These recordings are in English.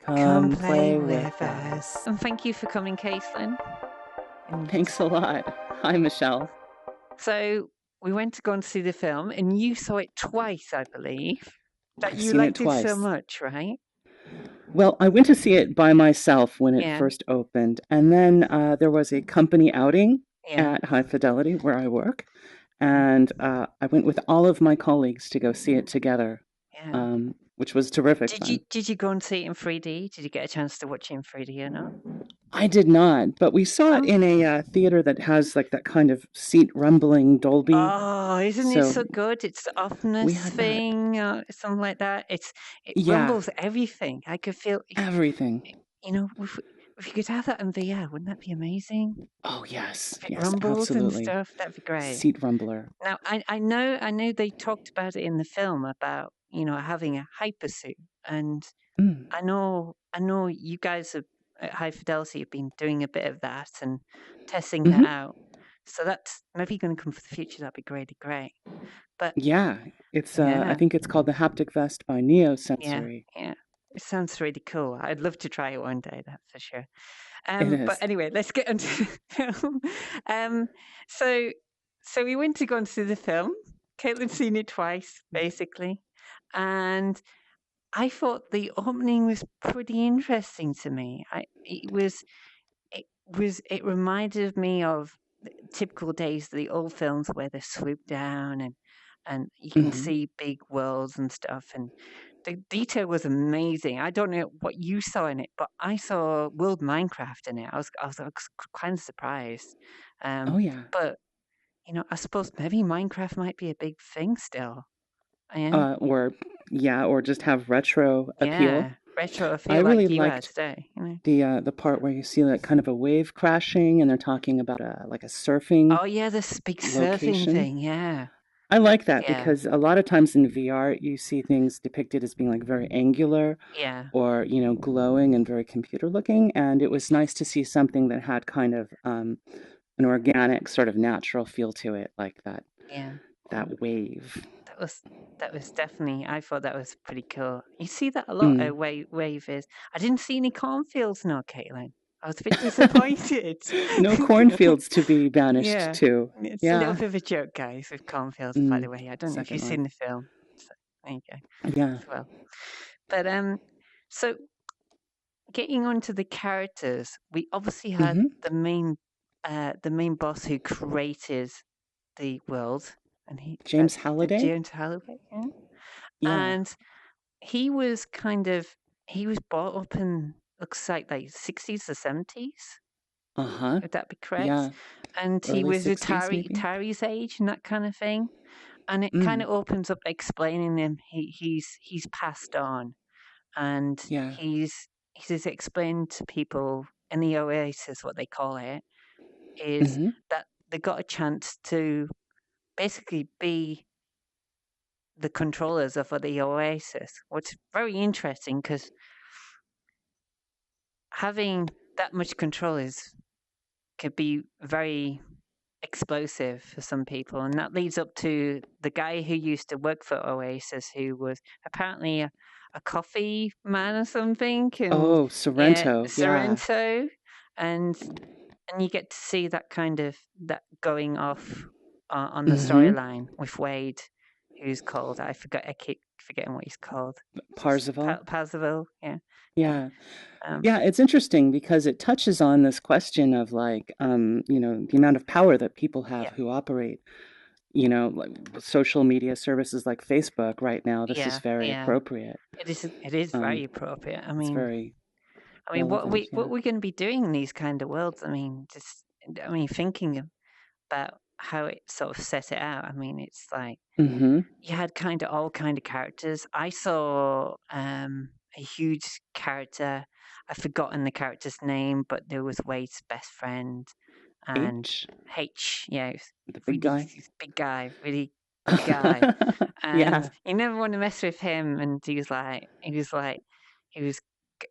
Come Come play play with with us. us. And thank you for coming, Caitlyn. And Thanks a lot. Hi, Michelle. so we went to go and see the film, and you saw it twice, I believe. That I've you seen it liked it so twice. much, right? Well, I went to see it by myself when it Yeah, first opened, and then there was a company outing yeah, at High Fidelity where I work, and I went with all of my colleagues to go see it together, yeah. which was terrific Did you fun. did you go and see it in 3D? Did you get a chance to watch it in 3D or not? I did not, but we saw it Oh, in a theater that has like that kind of seat rumbling Dolby. oh, isn't it So so good? It's the we oftness had that. thing, something like that. It Yeah, rumbles everything. I could feel, everything. if you could have that in VR, wouldn't that be amazing? Oh, yes. If it Yes, rumbles and absolutely. stuff, that'd be great. Seat rumbler. Now, I know they talked about it in the film about, having a hypersuit, and Mm. I know you guys have, at High Fidelity, have been doing a bit of that and testing that Hmm. out. So that's maybe going to come for the future. That'd be really great. But Yeah, it's I yeah, think it's called the Haptic Vest by yeah, NeoSensory. yeah. It sounds really cool. I'd love to try it one day, that's for sure. It But is. anyway, let's get onto the film. Um, so, so we went to go and see the film. Caitlin's seen it twice, basically, and I thought the opening was pretty interesting to me. It reminded me of the typical days of the old films where they swoop down and you can Hmm. see big worlds and stuff, and the detail was amazing. I don't know what you saw in it, but I saw World Minecraft in it. I was kind of surprised. Oh Um, yeah. but I suppose maybe Minecraft might be a big thing still. Yeah, Or yeah, or just have retro appeal. yeah, retro. I I feel really like you are liked today. the part where you see like kind of a wave crashing and they're talking about a like a surfing Oh yeah, this big surfing location. thing. Yeah, I like that yeah, because a lot of times in VR you see things depicted as being like very angular yeah, or, glowing and very computer looking. And it was nice to see something that had kind of an organic, sort of natural feel to it, like yeah. that wave. That was that was definitely. I thought that was pretty cool. You see that a lot Mm. at wave is. I didn't see any cornfields, no, Caitlin. I was a bit disappointed. No cornfields to be banished Yeah, to. it's a little Yeah. bit of a joke, guys, with cornfields. By Mm. the way, I don't know if Second you've life. seen the film. So, there you go Yeah. as well. But so getting onto the characters, we obviously had Hmm. the main boss who created the world, and James that's Halliday. James Halliday, yeah? Yeah. And he was he was brought up in, looks like 60s or 70s. Uh-huh. Would that be correct? Yeah. And he Early was a 60s maybe. Tari's age and that kind of thing. And it kind Mm. of opens up explaining him. He's passed on, and Yeah. he's explained to people in the Oasis, what they call it, is Hmm. that they got a chance to basically be the controllers of the Oasis, which is very interesting because having that much control could be very explosive for some people, and that leads up to the guy who used to work for Oasis, who was apparently a coffee man or something, and Oh, yeah, Sorrento. Yeah. Sorrento, and you get to see that kind of that going off on the Hmm. storyline with Wade, who's called, I keep forgetting what he's called. Parzival. Pazaville, yeah, yeah. Yeah. Um, Yeah, it's interesting because it touches on this question of like, the amount of power that people have yeah, who operate, like with social media services like Facebook right now. This is yeah, very yeah. appropriate. It is Um, very appropriate. it's very What relevant. what Yeah. we're going to be doing in these kind of worlds. Thinking about how it sort of set it out. It's like Mm-hmm. you had kind of all kind of characters. I saw a huge character. I've forgotten the character's name, but there was Wade's best friend, and H, H. Yeah, he was the big really guy. he's a big guy, really big guy, and Yeah. you never want to mess with him. And he was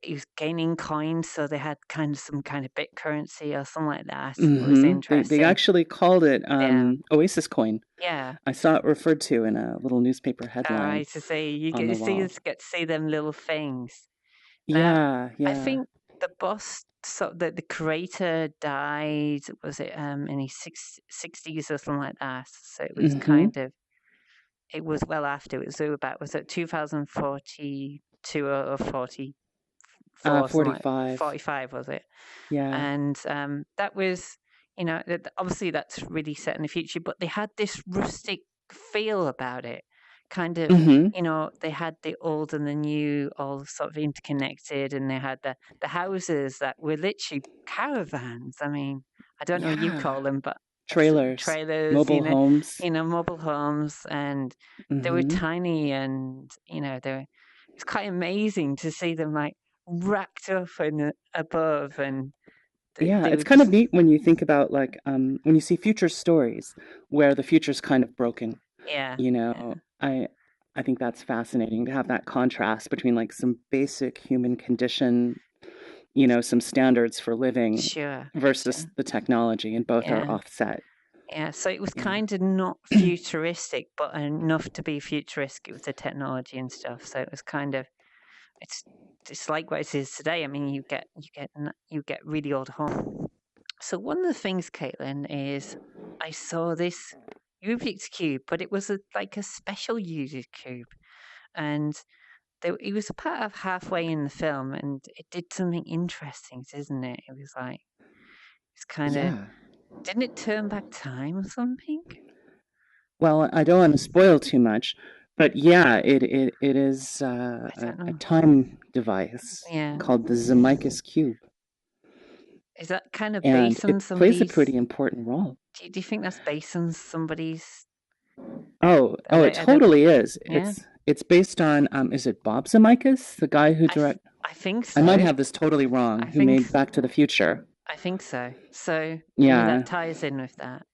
he was gaining coins, so they had kind of some kind of bit currency or something like that. It was Mm-hmm. They interesting. actually called it Yeah, Oasis coin. yeah. I saw it referred to in a little newspaper All headline right, to see you on the wall. get to see them little things. Now, Yeah, I yeah. think the boss, so the creator died, was it in his 60s or something like that? So it was Mm-hmm. kind of, it was well after, it was about, was it 2042 or 44, something like 45. 45, was it? Yeah. And that was, obviously that's really set in the future, but they had this rustic feel about it. Kind of, Mm-hmm. they had the old and the new all sort of interconnected, and they had the houses that were literally caravans. I mean, I don't know what you Yeah. call them, but Trailers, trailers, mobile homes. mobile homes, and they were Mm-hmm. tiny, and it's quite amazing to see them like racked up and above, and Yeah, they it's were kind of just, neat when you think about like when you see future stories where the future's kind of broken. yeah, You yeah, know, I think that's fascinating to have that contrast between like some basic human condition, some standards for living sure, versus sure, the technology, and both are yeah, offset. yeah. So it was Yeah. kind of not futuristic, but enough to be futuristic with the technology and stuff. So it was kind of, it's it's like what it is today. I mean, you get really old homes. So one of the things, Caitlin, is I saw this Rubik's cube, but it was like a special Rubik's cube, and it was about halfway in the film, and it did something interesting, didn't it? It was like it's kind of, Yeah. didn't it turn back time or something? Well, I don't want to spoil too much, but yeah, it is I don't a know. time device Yeah, called the Zemeckis cube, is that kind of and based on it plays a somebody's? pretty important role. Do you think that's based on somebody's? Oh, it I don't. totally is. Yeah, It's based on is it Bob Zemeckis, the guy who direct? I think I might so. have this totally wrong. I Who think made Back to the Future? I think so. So Yeah, that ties in with that.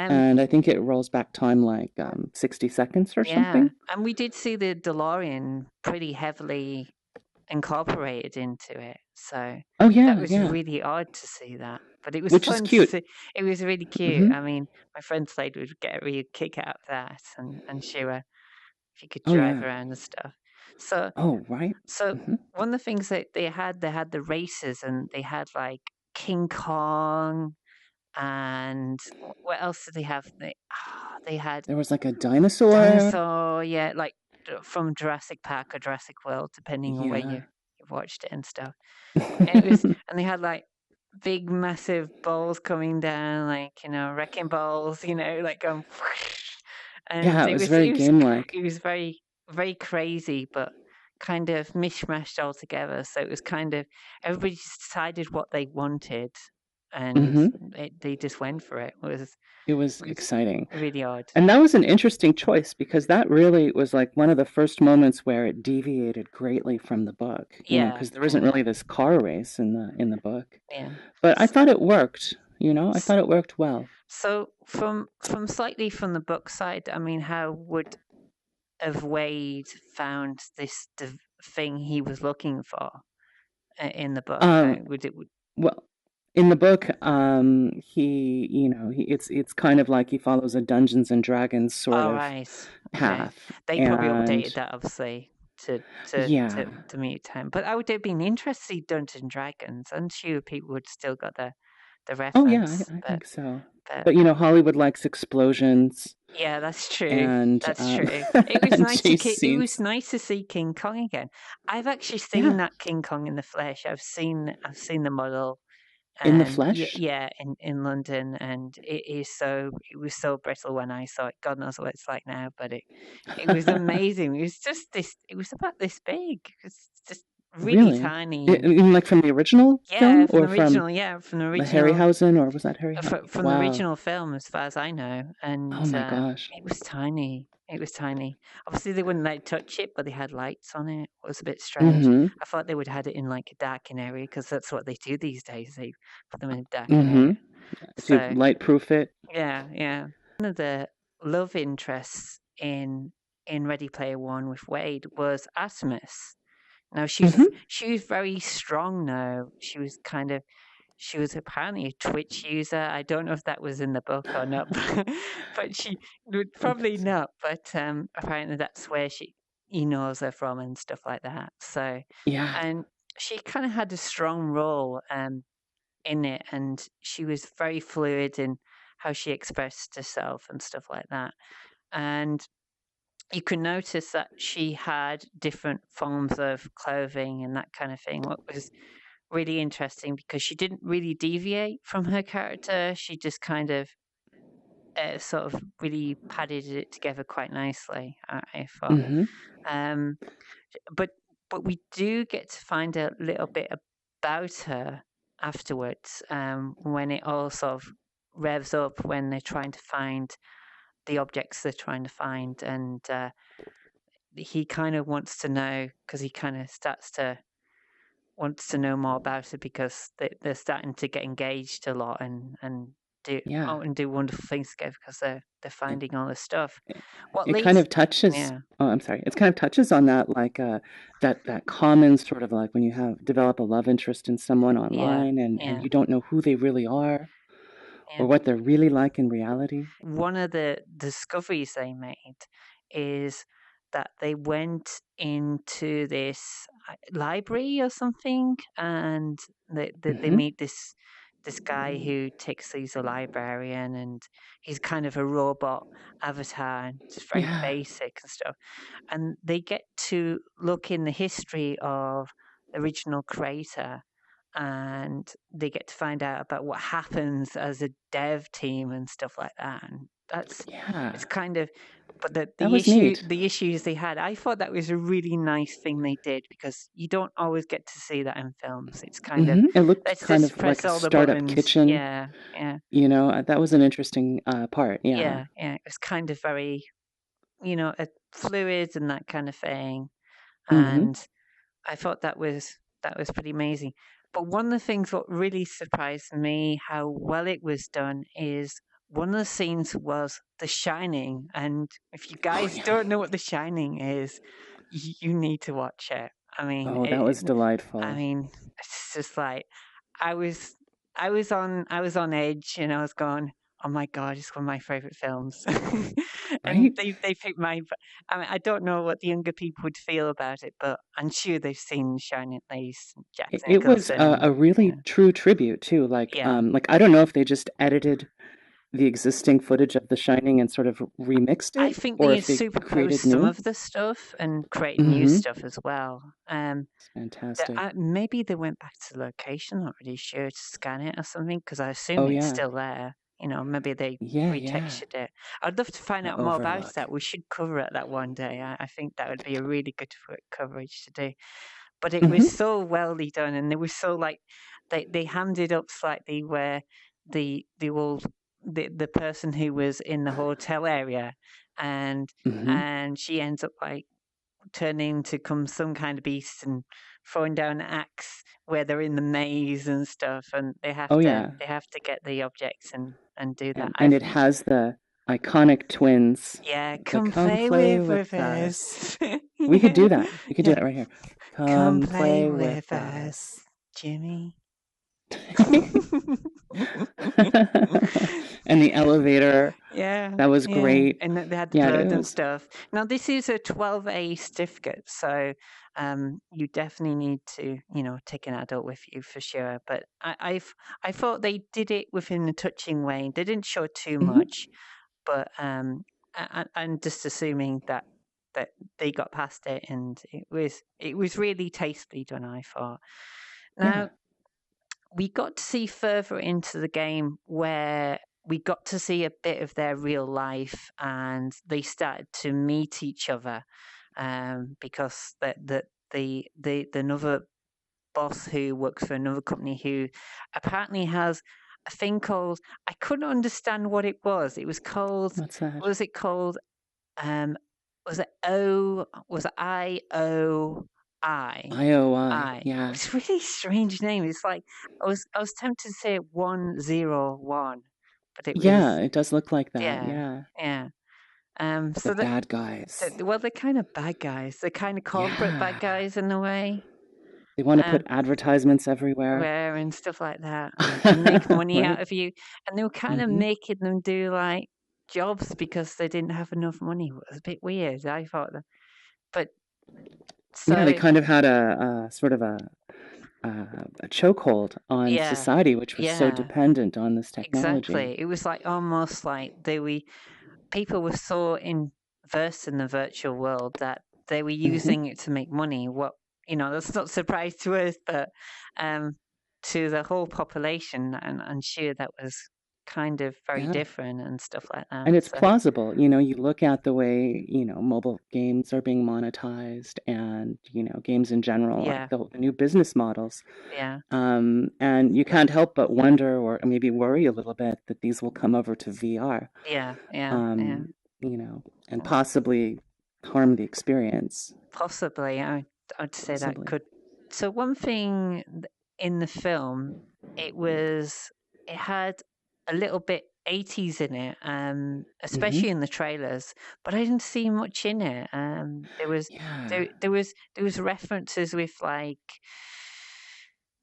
and I think it rolls back time like 60 seconds or Yeah, something. and we did see the DeLorean pretty heavily incorporated into it. So Oh that yeah, was yeah, really odd to see that. But it was which is fun to cute. see. It was really cute. Hmm. I mean, my friend Slade would get a real kick out of that, and show her if you could Oh drive yeah. around and stuff. So Oh right. so Hmm. one of the things that they had the races, and they had like King Kong, and what else did they have? They had There was like a dinosaur. dinosaur, yeah, like from Jurassic Park or Jurassic World, depending on where Yeah. you watched it and stuff. And it was, and they had like big, massive balls coming down, like wrecking balls, like going, and Yeah, it was very game-like. it was very, very crazy, but kind of mishmashed all together. So it was kind of, everybody just decided what they wanted, and Hmm. they just went for it. It was It was exciting. really odd. And that was an interesting choice because that really was like one of the first moments where it deviated greatly from the book, Yeah, because there isn't yeah, really this car race in the book. yeah. But I thought it worked, I S- thought it worked well. So from slightly from the book side, I mean, how would have Wade found this thing he was looking for in the book? Um, Would it? well, in the book, it's kind of like he follows a Dungeons and Dragons sort All of right, okay. path, They probably and updated that obviously yeah, to meet time. But I would have been interested in Dungeons and Dragons. I'm sure people would still got the oh yeah, reference, I think so. but But Hollywood likes explosions yeah, that's true. and That's true. It was and nice to chase it was scenes. nice to see King Kong again. I've actually seen Yeah, that King Kong in the flesh. I've seen the model, in the and yeah, flesh. yeah, in London, and it was so brittle when I saw it. God knows what it's like now, but it was amazing. It was just this. It was about this big. It's just really Really? tiny, and Like from the original yeah, film or from from the the original Harryhausen, or was that Harryhausen? from the Wow. original film, as far as I know, and Oh my gosh. it was tiny. It was tiny. Obviously, they wouldn't let touch it, but they had lights on it. It was a bit strange. Mm-hmm. I thought they would have had it in like a darkened area, because that's what they do these days. They put them in a darkened Mm-hmm. area. To So light proof it. yeah, yeah. One of the love interests in Ready Player One with Wade was Artemis. Now Mm-hmm. she was very strong now. She was apparently a Twitch user. I don't know if that was in the book or not, but she would probably not. But apparently that's where he knows her from and stuff like that. So, Yeah. and she kind of had a strong role in it, and she was very fluid in how she expressed herself and stuff like that. And you can notice that she had different forms of clothing and that kind of thing, what was really interesting because she didn't really deviate from her character. She just kind of sort of really padded it together quite nicely, I thought. Mm-hmm. Um, but we do get to find a little bit about her afterwards, when it all sort of revs up when they're trying to find the objects they're trying to find, and he kind of wants to know because he kind of wants to know more about it because they're starting to get engaged a lot and Yeah. do wonderful things together because they're It, finding all this stuff. What it kind leads, of touches. yeah, Oh, I'm sorry. It kind of touches on that, like that common sort of like when you have develop a love interest in someone yeah, online and yeah, you don't know who they really are yeah. or what they're really like in reality. One of the discoveries they made is that they went into this library or something, and they Mm-hmm. meet this guy who takes he's a librarian, and he's kind of a robot avatar and just very Yeah. basic and stuff. And they get to look in the history of the original creator, and they get to find out about what happens as a dev team and stuff like that. And Yeah. it's kind of, but That was neat. the issues they had, I thought that was a really nice thing they did because you don't always get to see that in films. It's kind of, Mm-hmm. It looked let's kind just of like press a all the startup buttons. kitchen. Yeah, yeah, That was an interesting part. Yeah. yeah, yeah. It was kind of very, fluid and that kind of thing. Mm-hmm. And I thought that was pretty amazing. But one of the things what really surprised me how well it was done is one of the scenes was The Shining, and if you Oh guys yeah. don't know what The Shining is, you need to watch it. I mean, Oh, that was I delightful. mean, it's just like I was, I was on edge, and I was going, "Oh my god, it's one of my favorite films," and Right? they picked my. I mean, I don't know what the younger people would feel about it, but I'm sure they've seen Shining at least, Jack It was Nicholson, and a really yeah, true tribute too. yeah. Like I don't know if they just edited the existing footage of The Shining and sort of remixed I it, think or they if they superposed created some new. of the stuff and created new Mm-hmm. stuff as well. It's fantastic. Maybe they went back to the location, not really sure, to scan it or something, because I assume Oh it's yeah. still there. Maybe they Yeah, yeah. retextured it. I'd love to find The out more about overlook. that. We should cover it that one day. I think that would be a really good coverage to do. But it was Mm-hmm. so well done, and it was so like they hammed up slightly where the old the person who was in the hotel area, and Mm-hmm. she ends up like turning to come some kind of beast and throwing down an axe where they're in the maze and stuff, and Oh yeah. they have to get the objects and do that. And it has the iconic twins. Yeah, Like, come come play play with with us. us. We could Yeah, do that. We could do yeah. that right here. Come Come play play with with us, us. Jimmy. And the elevator. Yeah, That was yeah. great. And they had the Yeah, it blood and was. stuff. Now, this is a 12A certificate, so you definitely need to, take an adult with you for sure. But I thought they did it within a touching way. They didn't show too Mhm. much, but I'm just assuming that they got past it, and it was really tastefully done, I thought. Yeah. Now, we got to see further into the game where we got to see a bit of their real life, and they started to meet each other, because the another boss who works for another company who apparently has a thing called, I couldn't understand what it was. It was called, What's that? what was it called? Um, was it IOI? IOI. Yeah. It's a really strange name. It's like I was tempted to say 101, but it Yeah, was, it does look like that. yeah, Yeah. yeah. The So bad guys. well, they're kind of bad guys. They're kind of corporate bad Yeah. guys in a way, They want to put um, advertisements everywhere. where and stuff like that, and make money Right? out of you. And they were kind of Hmm. making them do like jobs because they didn't have enough money. It was a bit weird. I thought, but Yeah, they so kind of had a sort of a a chokehold on Yeah, society, which was so yeah, dependent on this technology. exactly. It was like almost like people were so versed in the virtual world that they were Hmm. using it to make money. What that's not a surprise to us, but um, to the whole population, and I'm sure that was kind of very Yeah. different and stuff like that. And it's So plausible. You look at the way, mobile games are being monetized and, games in general, like yeah, the new business models. yeah, And you can't help but wonder or maybe worry a little bit that these will come over to VR, yeah, yeah, yeah. um, and possibly harm the experience. Possibly, I'd say that Possibly. could. So one thing in the film, it had a little bit 80s in it, Hmm. especially in the trailers, but I didn't see much in it. Yeah. There was references with like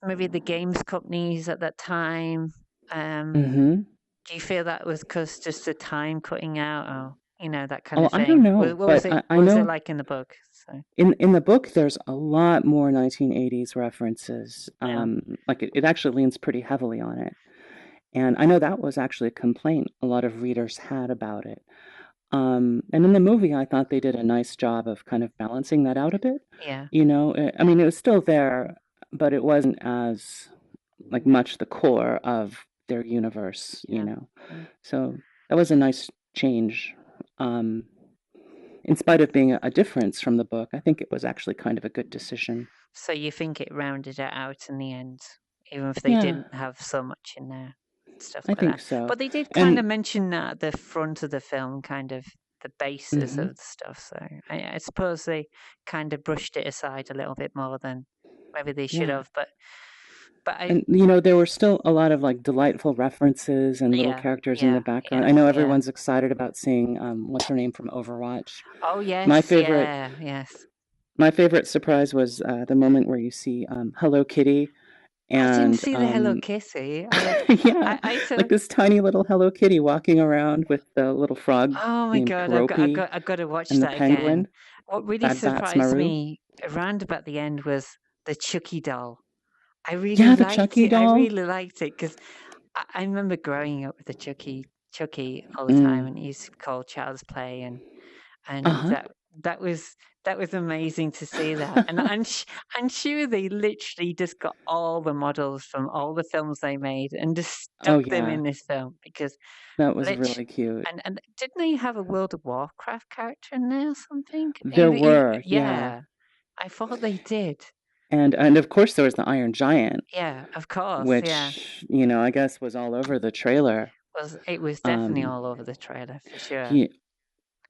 maybe the games companies at that time. Um, Hmm. do you feel that was because just the time cutting out, or that kind Oh, of I don't thing? know, What was but it? I What was it know like in the book? So in the book there's a lot more 1980s references. yeah. Like it actually leans pretty heavily on it. And I know that was actually a complaint a lot of readers had about it. And in the movie, I thought they did a nice job of kind of balancing that out a bit. Yeah, I mean, it was still there, but it wasn't as like much the core of their universe. yeah, yeah. So that was a nice change. Um, in spite of being a difference from the book, I think it was actually kind of a good decision. So you think it rounded it out in the end, even if they Yeah, didn't have so much in there, stuff I like think that. so. But they did kind And of mention that at the front of the film, kind of the basis mhm, of the stuff. So I suppose they kind of brushed it aside a little bit more than maybe they should yeah. have. But I, And there were still a lot of like delightful references and little yeah, characters in the yeah, background. yeah, I know yeah. everyone's excited about seeing what's her name from Overwatch. Oh My yes, favorite yeah, yes. my favorite surprise was the moment where you see Hello Kitty I didn't and see the Hello Kitty. yeah, I like thought, this tiny little Hello Kitty walking around with the little frog oh my named God, Keroppi I got to watch and the that again. penguin. What really That's surprised Maru. me around about the end was the Chucky doll. Yeah, the Chucky I doll. really liked it because I remember growing up with the Chucky all the time, Mm. and it used to be called Child's Play, and Uh-huh. that was that was amazing to see that. And I'm sure they literally just got all the models from all the films they made and just Oh stuck them yeah, in this film because that was lit really cute. and didn't they have a World of Warcraft character in there or something? There were, yeah. Yeah, I thought they did. And of course there was the Iron Giant, Yeah, of course. Yeah, which, I guess was all over the trailer. it was definitely Um, all over the trailer for sure. he,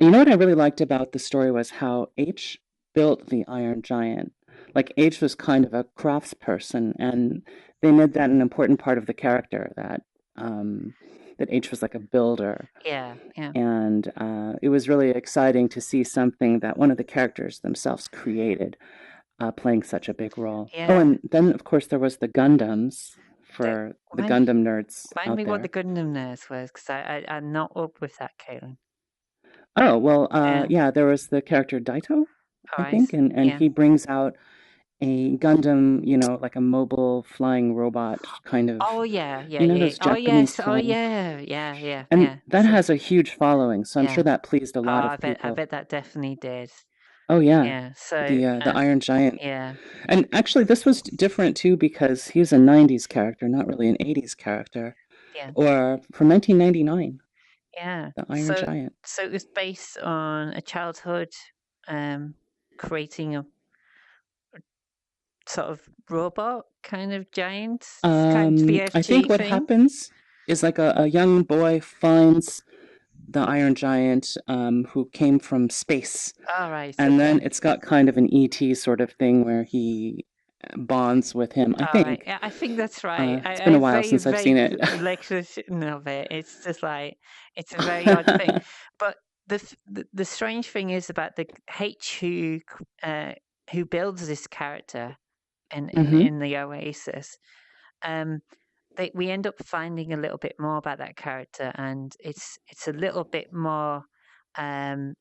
you know what I really liked about the story was how H built the Iron Giant. Like H was kind of a craftsperson, and they made that an important part of the character that H was like a builder. Yeah, yeah, And it was really exciting to see something that one of the characters themselves created playing such a big role. Oh, yeah. and then of course there was the Gundams The, for the remind, Gundam nerds remind out me what the there. Gundam nurse was because I'm not up with that, Caitlyn. Oh, well, Yeah, yeah, there was the character Daito, all I right. think, and Yeah. he brings out a Gundam, like a mobile flying robot kind of, Oh yeah, yeah, yeah. those Oh Japanese yes. Oh flying. yeah, yeah, yeah, And yeah. that has a huge following, so I'm Yeah. sure that pleased a Oh, lot of I people. bet that definitely did. Oh yeah, Yeah. So, the Iron Giant. yeah, And actually this was different too because he's a 90s character, not really an 80s character. yeah, Or from 1999, yeah. the Iron Giant. So it was based on a childhood, um, creating a sort of robot kind of giant, kind of I think VFG what thing. happens is like a young boy finds the Iron Giant who came from space. All right. And then Okay. it's got kind of an ET sort of thing where he bonds with him, I All right. think. Yeah, I think that's right. It's been I a have while very since I've seen vague it. recollection of it. It's just like it's a very odd thing. But the strange thing is about the H who builds this character Hmm. in the Oasis. Um, we end up finding a little bit more about that character, and it's a little bit more. Um,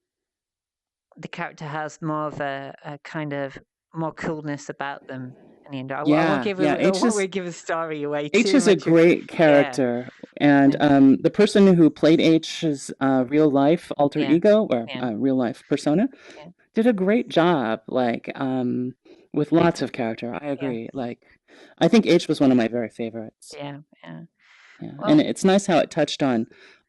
the character has more of a kind of more coolness about them in the end. I won't Yeah, give yeah. I won't give a story away H too is a much. great Yeah, character, and yeah, the person who played H's real life alter yeah, ego or yeah, real life persona yeah, did a great job. Like with lots of character. I yeah, agree. Like I think H was one of my very favorites. yeah, yeah. Yeah, and Well, it's nice how it touched on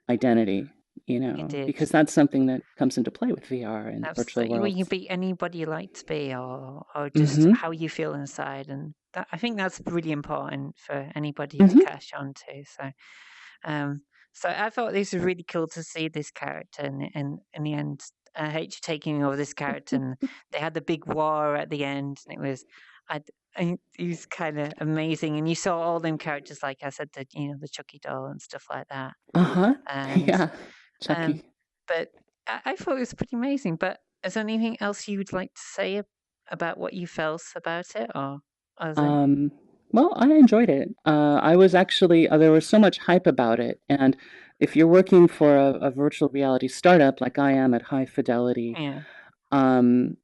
identity. it did. Because that's something that comes into play with VR and virtual Absolutely. Well, you can worlds. be anybody you like to be, or just Mm-hmm. how you feel inside, and that I think that's really important for anybody to Mm-hmm. catch on to. Um, so I thought this was really cool to see this character, and in the end, H taking over this character, and they had the big war at the end, and I, it was kind of amazing, and you saw all them characters, like I said, the Chucky doll and stuff like that, Uh-huh. and Yeah. um, Chucky. but I thought it was pretty amazing. But is there anything else you would like to say about what you felt about it, or is it? Um, well, I enjoyed it. I was actually, there was so much hype about it. And if you're working for a virtual reality startup like I am at High Fidelity, Yeah,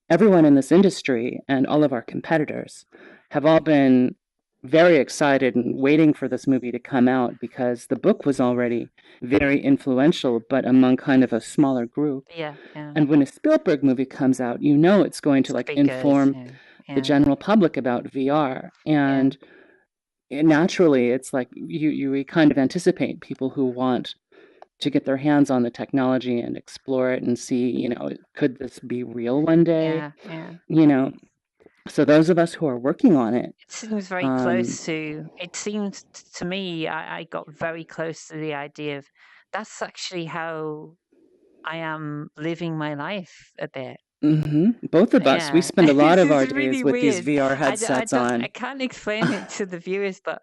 everyone in this industry and all of our competitors have all been very excited and waiting for this movie to come out because the book was already very influential, but among kind of a smaller group. yeah, yeah. And when a Spielberg movie comes out, you know it's going It's to gonna like be good. inform Yeah, the yeah, general public about VR. yeah, And naturally, it's like you kind of anticipate people who want to get their hands on the technology and explore it and see, could this be real one day? yeah, yeah. You know, so those of us who are working on it, It seems very um, close to. It seems to me, I got very close to the idea of that's actually how I am living my life a bit. both of us, we Yeah, spend a lot this of our is days really with these weird. VR I headsets don't, I on. can't explain it to the viewers, but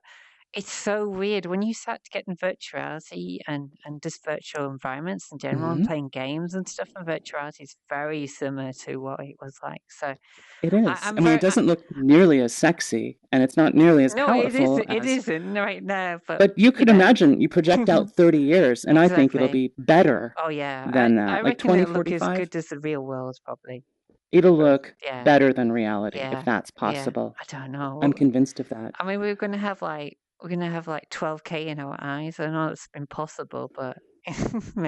it's so weird when you start to get in virtuality and just virtual environments in general and hmm playing games and stuff in virtuality is very similar to what it was like. So It is. I'm I mean, it very, doesn't look nearly as sexy, and it's not nearly as no, it powerful isn't. It as. isn't right now, but But you you could know, imagine you project out 30 years, and I think it'll exactly. be better Oh yeah, than I that. Like reckon it'll look as 2045, good as the real world probably. it'll But look yeah, better than reality, if yeah, that's yeah. possible. I don't I'm know. convinced of that. I mean, we're gonna have like 12K in our eyes. I know it's impossible, but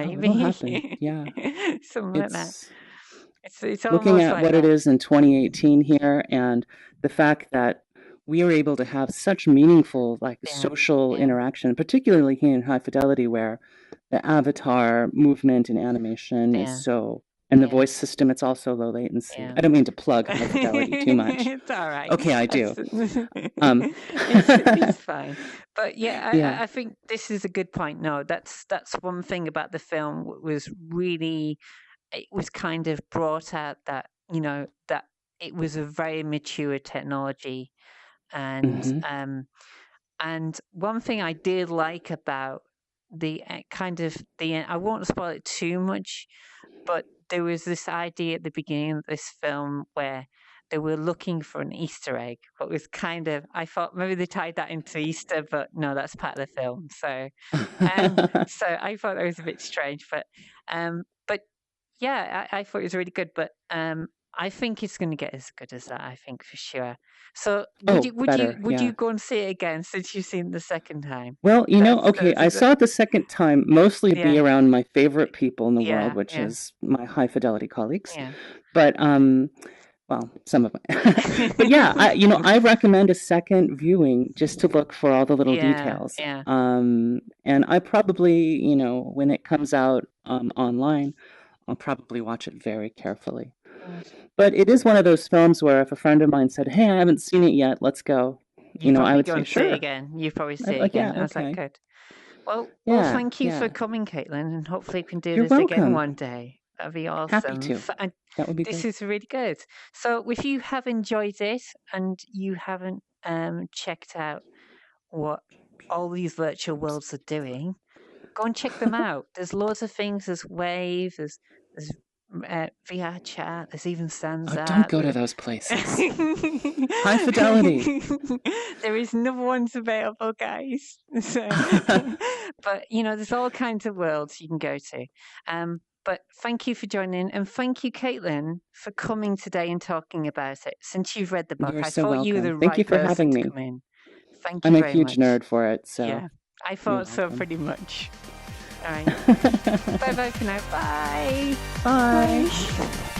Oh, it'll maybe happen. Yeah. something like that. It's It's looking almost at like what it that. is in 2018 here and the fact that we are able to have such meaningful, like Yeah, social yeah, interaction, particularly here in High Fidelity, where the avatar movement and animation is yeah, so, and the yeah, voice system, it's also low latency. yeah. I don't mean to plug High Fidelity too much. It's all right. Okay, I do. It's Um, it's fine. But yeah, yeah. I think this is a good point. No, that's one thing about the film was really it was kind of brought out that that it was a very mature technology and hmm um and one thing I did like about the kind of the I won't spoil it too much, but there was this idea at the beginning of this film where they were looking for an Easter egg, but was kind of I thought maybe they tied that into Easter, but no, that's part of the film. So I thought that was a bit strange, but yeah, I thought it was really good, but I think it's going to get as good as that. I think for sure. So Oh, better. would Yeah. you go and see it again since you've seen it the second time? Well, okay, I That's saw it the second time mostly to be yeah, around my favorite people in the world, yeah, which yeah, is my high fidelity colleagues. yeah. But well, some of my but yeah, I recommend a second viewing just to look for all the little Yeah, details. yeah. And I probably, when it comes out online, I'll probably watch it very carefully. Mm. But it is one of those films where if a friend of mine said, "Hey, I haven't seen it yet, let's go," You I probably would go say, and see it "Sure." again. You probably I'd see be it like, again. "Yeah, I was like, okay. good. Well, Yeah, thank you for yeah. coming, Caitlin, and hopefully we can do You're this again welcome. one day. That'd be Happy awesome. to. That would be This great. is really good. So, if you have enjoyed it and you haven't checked out what all these virtual worlds are doing, go and check them out. There's loads of things. There's Wave. There's VR chat. There's even Oh, don't Sansar. go to those places. High fidelity. There is another ones available, guys. So, but there's all kinds of worlds you can go to. But thank you for joining, and thank you, Caitlyn, for coming today and talking about it. Since you've read the book, You're I so thought you were welcome. the Thank you right for person having to me. come in. Thank you I'm a very huge much. nerd for it, so Yeah, I you're thought so welcome. pretty much. All right. Bye-bye for now. Bye. Bye. Bye.